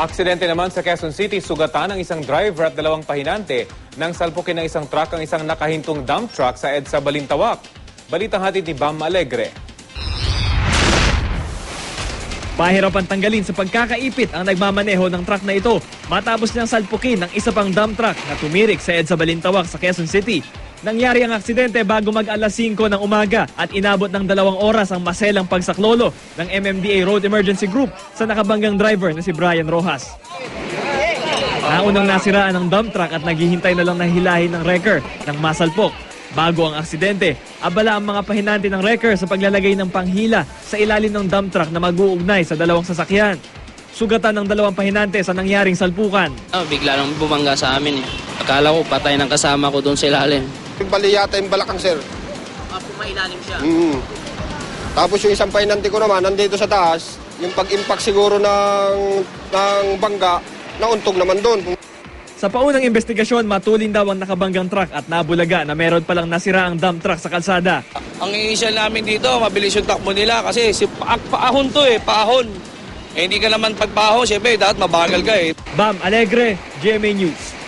Aksidente naman sa Quezon City, sugatan ng isang driver at dalawang pahinante nang salpukin ng isang truck ang isang nakahintong dump truck sa EDSA Balintawak. Balitang hatid ni Bam Alegre. Pahirapan tanggalin sa pagkakaipit ang nagmamaneho ng truck na ito matapos niyang salpukin ng isa pang dump truck na tumirik sa EDSA Balintawak sa Quezon City. Nangyari ang aksidente bago mag-alas 5 ng umaga at inabot ng 2 oras ang maselang pagsaklolo ng MMDA Road Emergency Group sa nakabanggang driver na si Brian Rojas. Naunang nasiraan ang dump truck at naghihintay na lang na hilahin ng wrecker ng masalpok. Bago ang aksidente, abala ang mga pahinante ng wrecker sa paglalagay ng panghila sa ilalim ng dump truck na mag-uugnay sa dalawang sasakyan. Sugatan ng dalawang pahinante sa nangyaring salpukan. Bigla lang bumangga sa amin. Akala ko patay ng kasama ko doon sa ilalim. Bali yata yung balakang, sir. Pumailalim siya? Tapos yung isang pahinante ko naman, nandito sa taas, yung pag-impact siguro ng bangga, nauntog naman doon. Sa paunang investigasyon, matulin daw ang nakabanggang truck at nabulaga na meron palang nasira ang dump truck sa kalsada. Ang inisyal namin dito, mabilis yung takbo nila kasi paahon to paahon. Hindi ka naman pagpaahon, syempre dapat mabagal ka Bam Alegre, GMA News.